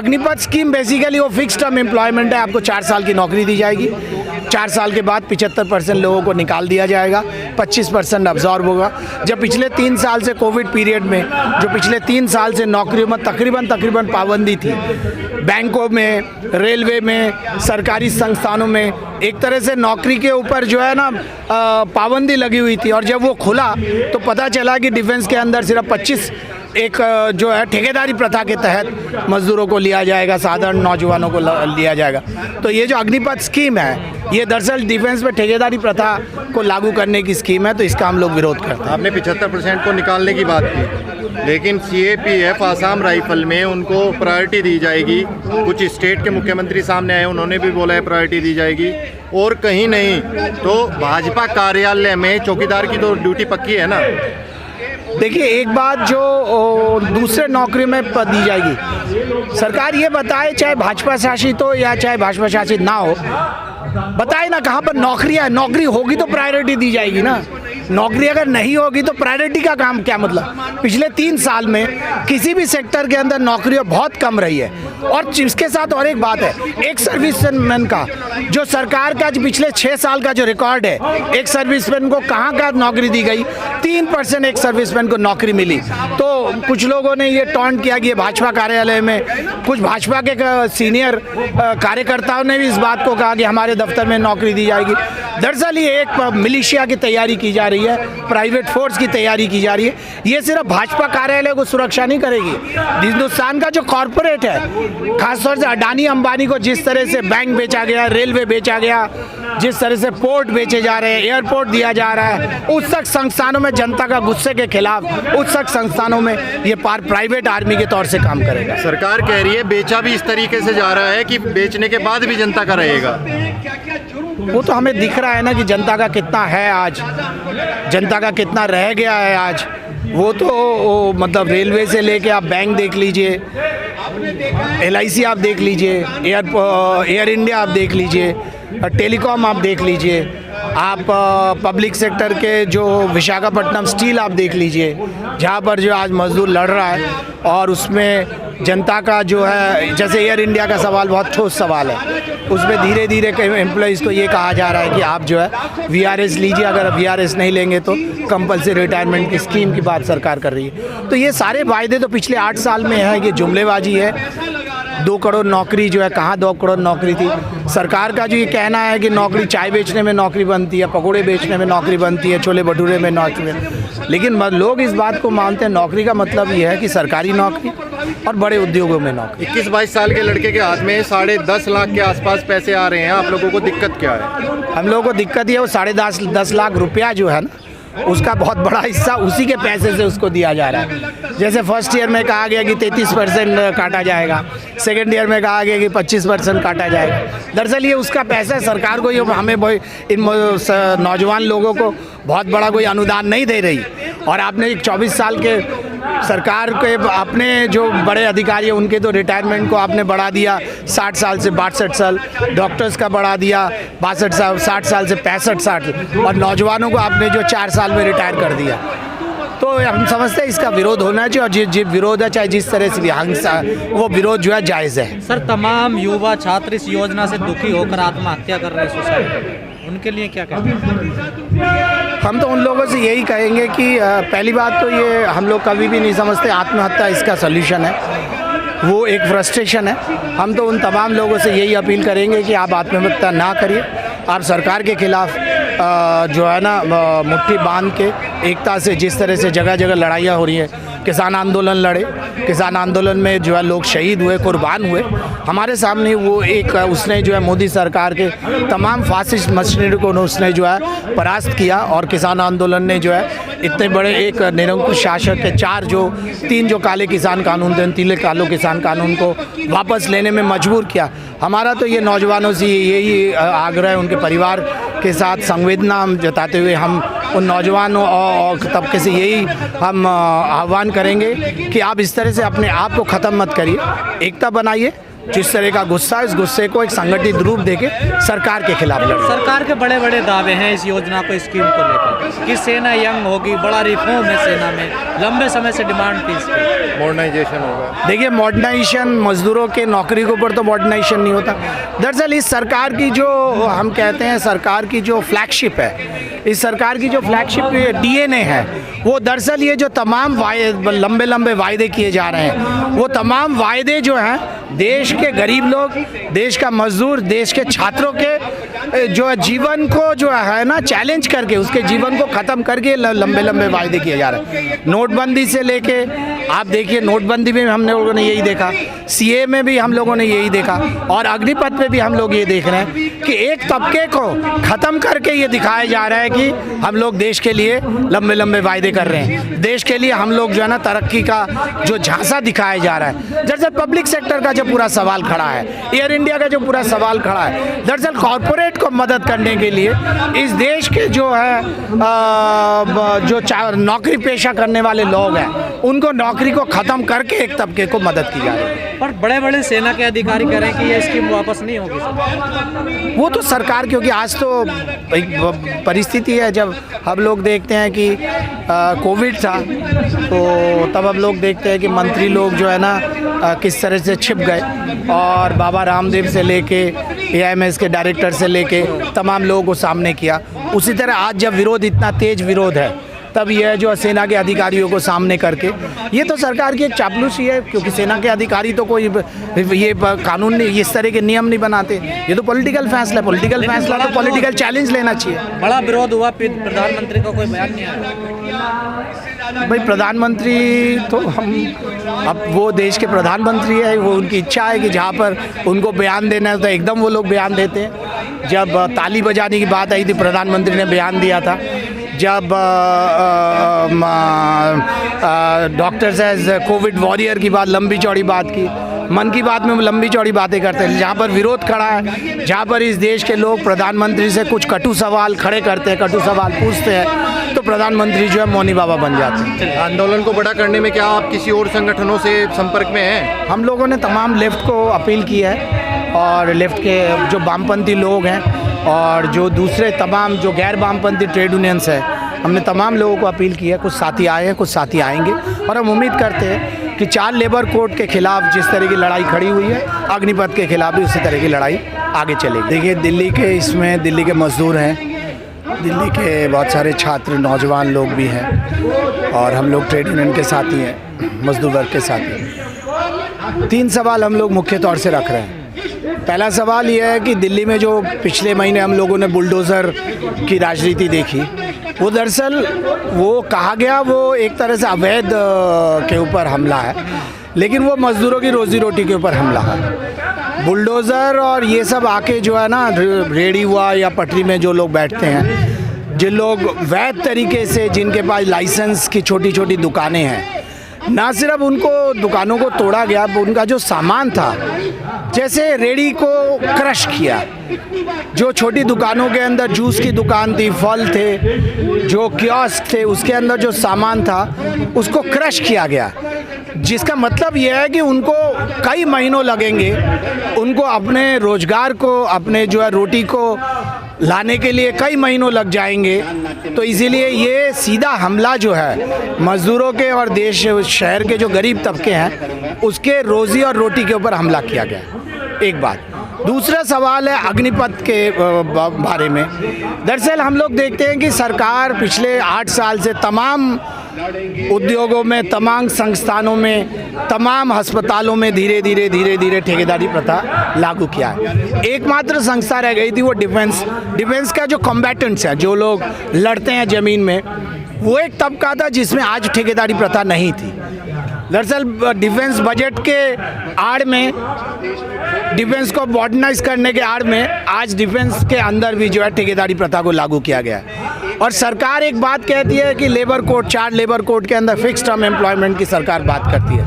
Agnipath scheme basically वो fix term employment है, आपको 4 साल की नौकरी दी जाएगी। 4 साल के बाद 75% लोगों को निकाल दिया जाएगा, 25% अब्जॉर्ब होगा। जब पिछले 3 साल से कोविड पीरियड में, जो पिछले 3 साल से नौकरियों में तकरीबन पाबंदी थी, बैंकों में, रेलवे में, सरकारी संस्थानों में एक तरह से नौकरी के ऊपर जो है ना पाबंदी लगी हुई थी। और जब वो खुला तो पता चला कि डिफेंस के अंदर सिर्फ 25 एक जो है ठेकेदारी प्रथा के तहत मजदूरों को लिया जाएगा, साधारण नौजवानों को लिया जाएगा। तो ये जो अग्निपथ स्कीम है, ये दरअसल डिफेंस में ठेकेदारी प्रथा को लागू करने की स्कीम है, तो इसका हम लोग विरोध करते हैं। आपने 75% को निकालने की बात की, लेकिन सीएपीएफ आसाम राइफल में उनको प्रायोरिटी दी जाएगी। कुछ स्टेट के मुख्यमंत्री सामने आए, उन्होंने भी बोला है प्रायोरिटी दी जाएगी, और कहीं नहीं तो भाजपा कार्यालय में चौकीदार की तो ड्यूटी पक्की है ना। देखिए, एक बात जो दूसरे नौकरी में दी जाएगी, सरकार ये बताए, चाहे भाजपा शासित हो या चाहे भाजपा शासित ना हो, बताए ना कहाँ पर नौकरियाँ है। नौकरी होगी तो प्रायोरिटी दी जाएगी ना, नौकरी अगर नहीं होगी तो प्रायोरिटी का काम क्या मतलब। पिछले 3 साल में किसी भी सेक्टर के अंदर नौकरियाँ बहुत कम रही है। और इसके साथ और एक बात है, एक सर्विसमैन का जो सरकार का जो पिछले 6 साल का जो रिकॉर्ड है, एक सर्विसमैन को कहाँ नौकरी दी गई, 3% एक सर्विसमैन को नौकरी मिली। तो कुछ लोगों ने ये टॉन्ट किया कि ये भाजपा कार्यालय में, कुछ भाजपा के सीनियर कार्यकर्ताओं ने भी इस बात को कहा कि हमारे दफ्तर में नौकरी दी जाएगी। दरअसल ये एक मिलिशिया की तैयारी की जा रही है, प्राइवेट फोर्स की तैयारी की जा रही है। ये सिर्फ भाजपा कार्यालय को सुरक्षा नहीं करेगी, हिंदुस्तान का जो कॉरपोरेट है, खासतौर से अडानी अंबानी को जिस तरह से बैंक बेचा गया, रेलवे बेचा गया, जिस तरह से पोर्ट बेचे जा रहे हैं, एयरपोर्ट दिया जा रहा है, उत्सुक संस्थानों में जनता का गुस्से के खिलाफ उत्सुक संस्थानों में ये प्राइवेट आर्मी के तौर से काम करेगा। सरकार कह रही है बेचा भी इस तरीके से जा रहा है कि बेचने के बाद भी जनता का रहेगा। वो तो हमें दिख रहा है ना कि जनता का कितना है आज, जनता का कितना रह गया है आज। वो तो मतलब रेलवे से लेके आप बैंक देख लीजिए, LIC आप देख लीजिए, एयर इंडिया आप देख लीजिए, टेलीकॉम आप देख लीजिए, आप पब्लिक सेक्टर के जो विशाखापट्टनम स्टील आप देख लीजिए, जहाँ पर जो आज मजदूर लड़ रहा है। और उसमें जनता का जो है, जैसे एयर इंडिया का सवाल बहुत ठोस सवाल है, उसमें धीरे धीरे एम्प्लॉइज़ को ये कहा जा रहा है कि आप जो है VRS लीजिए, अगर VRS नहीं लेंगे तो कंपल्सरी रिटायरमेंट की स्कीम की बात सरकार कर रही है। तो ये सारे वायदे तो पिछले 8 साल में है, ये जुमलेबाजी है। 2 करोड़ नौकरी जो है, कहाँ 2 करोड़ नौकरी थी। सरकार का जो ये कहना है कि नौकरी चाय बेचने में नौकरी बनती है, पकौड़े बेचने में नौकरी बनती है, छोले भटूरे में नौकरी, लेकिन लोग इस बात को मानते हैं नौकरी का मतलब ये है कि सरकारी नौकरी और बड़े उद्योगों में नौकरी। 21-22 साल के लड़के के हाथ में 10.5 लाख के आसपास पैसे आ रहे हैं, आप लोगों को दिक्कत क्या है? हम लोगों को दिक्कत ये है, वो 10.5 लाख रुपया जो है ना, उसका बहुत बड़ा हिस्सा उसी के पैसे से उसको दिया जा रहा है। जैसे फर्स्ट ईयर में कहा गया कि 33% काटा जाएगा, सेकेंड ईयर में कहा गया कि 25% काटा जाएगा। दरअसल ये उसका पैसा है, सरकार को ये हमें इन नौजवान लोगों को बहुत बड़ा कोई अनुदान नहीं दे रही। और आपने 24 साल के सरकार के अपने जो बड़े अधिकारी हैं उनके तो रिटायरमेंट को आपने बढ़ा दिया 60 साल से 62 साल, डॉक्टर्स का बढ़ा दिया 62 साल, 60 साल से 65 साल, और नौजवानों को आपने जो 4 साल में रिटायर कर दिया। तो हम समझते हैं इसका विरोध होना चाहिए, और जो विरोध है, चाहे जिस तरह से भी हिंसा, वो विरोध जो है जायज़ है। सर, तमाम युवा छात्र इस योजना से दुखी होकर आत्महत्या कर रहे हैं सुसाइड, उनके लिए क्या कहते हैं? हम तो उन लोगों से यही कहेंगे कि पहली बात तो ये हम लोग कभी भी नहीं समझते आत्महत्या इसका सल्यूशन है, वो एक फ्रस्ट्रेशन है। हम तो उन तमाम लोगों से यही अपील करेंगे कि आप आत्महत्या ना करिए, आप सरकार के खिलाफ जो है ना मुट्ठी बांध के एकता से, जिस तरह से जगह जगह लड़ाइयाँ हो रही हैं, किसान आंदोलन लड़े, किसान आंदोलन में जो है लोग शहीद हुए, कुर्बान हुए, हमारे सामने वो एक उसने जो है मोदी सरकार के तमाम फासिस्ट मशीनरी को उसने जो है परास्त किया। और किसान आंदोलन ने जो है इतने बड़े एक निरंकुश शासक के 3 जो काले किसान कानून थे, 3 कालो किसान कानून को वापस लेने में मजबूर किया। हमारा तो ये नौजवानों से यही आग्रह है, उनके परिवार के साथ संवेदना हम जताते हुए हम उन नौजवानों और तबके से यही हम आह्वान करेंगे कि आप इस तरह से अपने आप को ख़त्म मत करिए, एकता बनाइए, जिस तरह का गुस्सा, इस गुस्से को एक संगठित रूप देके सरकार के खिलाफ लड़। सरकार के बड़े बड़े दावे हैं इस योजना को, स्कीम को लेकर कि सेना यंग होगी, बड़ा रिफॉर्म है सेना में, लंबे समय से डिमांड थी इसकी, मॉडर्नाइजेशन होगा। देखिए मॉडर्नाइजेशन, मजदूरों के नौकरी के ऊपर तो मॉडर्नाइजेशन नहीं होता। दरअसल इस सरकार की जो हम कहते हैं सरकार की जो फ्लैगशिप है, इस सरकार की जो फ्लैगशिप डीएनए है, वो दरअसल ये जो तमाम लंबे लंबे वायदे किए जा रहे हैं, वो तमाम वायदे जो हैं देश के गरीब लोग, देश का मजदूर, देश के छात्रों के जो जीवन को जो है ना चैलेंज करके, उसके जीवन को ख़त्म करके लंबे लंबे वायदे किए जा रहे हैं। नोटबंदी से लेके आप देखिए, नोटबंदी में हम लोगों ने यही देखा, सीए में भी हम लोगों ने यही देखा, और अग्निपथ में भी हम लोग ये देख रहे हैं कि एक तबके को ख़त्म करके ये दिखाया जा रहा है कि हम लोग देश के लिए लंबे लंबे वायदे कर रहे हैं, देश के लिए हम लोग जो है ना तरक्की का जो झांसा दिखाया जा रहा है। दरअसल पब्लिक सेक्टर का जो पूरा सवाल खड़ा है, एयर इंडिया का जो पूरा सवाल खड़ा है, दरअसल कॉरपोरेट को मदद करने के लिए इस देश के जो है जो नौकरी पेशा करने वाले लोग हैं, उनको नौकरी को ख़त्म करके एक तबके को मदद की जा रही है। पर बड़े बड़े सेना के अधिकारी कह रहे हैं कि ये स्कीम वापस नहीं होगी सर। वो तो सरकार, क्योंकि आज तो एक परिस्थिति है, जब हम लोग देखते हैं कि कोविड था, तो तब हम लोग देखते हैं कि मंत्री लोग जो है ना किस तरह से छिप गए, और बाबा रामदेव से लेके AIMS के डायरेक्टर से लेके तमाम लोगों को सामने किया। उसी तरह आज जब विरोध, इतना तेज विरोध है, तब यह जो सेना के अधिकारियों को सामने करके, ये तो सरकार की एक चापलूसी है, क्योंकि सेना के अधिकारी तो कोई ये कानून नहीं, इस तरह के नियम नहीं बनाते, ये तो पॉलिटिकल फैसला है। पॉलिटिकल फैसला तो पॉलिटिकल चैलेंज लेना चाहिए। बड़ा विरोध हुआ, प्रधानमंत्री का कोई बयान नहीं आया। भाई प्रधानमंत्री तो अब वो देश के प्रधानमंत्री है, वो उनकी इच्छा है कि जहाँ पर उनको बयान देना है तो एकदम वो लोग बयान देते हैं। जब ताली बजाने की बात आई थी, प्रधानमंत्री ने बयान दिया था। जब डॉक्टर्स एज कोविड वॉरियर की बात, लंबी चौड़ी बात की, मन की बात में लंबी चौड़ी बातें करते हैं। जहाँ पर विरोध खड़ा है, जहाँ पर इस देश के लोग प्रधानमंत्री से कुछ कटु सवाल खड़े करते हैं, कटु सवाल पूछते हैं, तो प्रधानमंत्री जो है मौनी बाबा बन जाते हैं। आंदोलन को बड़ा करने में क्या आप किसी और संगठनों से संपर्क में हैं? हम लोगों ने तमाम लेफ्ट को अपील की है, और लेफ्ट के जो वामपंथी लोग हैं और जो दूसरे तमाम जो गैर वामपंथी ट्रेड यूनियंस है, हमने तमाम लोगों को अपील की है। कुछ साथी आए हैं, कुछ साथी आएंगे, और हम उम्मीद करते हैं कि 4 लेबर कोड के खिलाफ जिस तरह की लड़ाई खड़ी हुई है, अग्निपथ के खिलाफ भी उसी तरह की लड़ाई आगे चलेगी। देखिए दिल्ली के मज़दूर हैं, दिल्ली के बहुत सारे छात्र, नौजवान लोग भी हैं, और हम लोग ट्रेड यूनियन के साथी हैं, मजदूर वर्ग के साथी। 3 सवाल हम लोग मुख्य तौर से रख रहे हैं। पहला सवाल यह है कि दिल्ली में जो पिछले महीने हम लोगों ने बुलडोज़र की राजनीति देखी, वो दरअसल वो कहा गया वो एक तरह से अवैध के ऊपर हमला है, लेकिन वो मज़दूरों की रोज़ी रोटी के ऊपर हमला है। बुलडोज़र और ये सब आके जो है ना, रेडी हुआ या पटरी में जो लोग बैठते हैं, जिन लोग वैध तरीके से, जिनके पास लाइसेंस की छोटी छोटी दुकानें हैं, ना सिर्फ उनको दुकानों को तोड़ा गया, उनका जो सामान था, जैसे रेडी को क्रश किया। जो छोटी दुकानों के अंदर जूस की दुकान थी, फल थे, जो कियोस्क थे, उसके अंदर जो सामान था उसको क्रश किया गया, जिसका मतलब यह है कि उनको कई महीनों लगेंगे, उनको अपने रोजगार को, अपने जो है रोटी को लाने के लिए कई महीनों लग जाएंगे। तो इसीलिए ये सीधा हमला जो है मज़दूरों के और देश शहर के जो गरीब तबके हैं, उसके रोज़ी और रोटी के ऊपर हमला किया गया। एक बात। दूसरा सवाल है अग्निपथ के बारे में। दरअसल हम लोग देखते हैं कि सरकार पिछले 8 साल से तमाम उद्योगों में, तमाम संस्थानों में, तमाम अस्पतालों में धीरे धीरे ठेकेदारी प्रथा लागू किया है। एकमात्र संस्था रह गई थी वो डिफेंस का जो कॉम्बैटेंट्स हैं, जो लोग लड़ते हैं ज़मीन में, वो एक तबका था जिसमें आज ठेकेदारी प्रथा नहीं थी। दरअसल डिफेंस बजट के आड़ में, डिफेंस को मॉडर्नाइज करने के आड़ में, आज डिफेंस के अंदर भी जो है ठेकेदारी प्रथा को लागू किया गया है। और सरकार एक बात कहती है कि लेबर कोड, 4 लेबर कोड के अंदर फिक्स टर्म एम्प्लॉयमेंट की सरकार बात करती है,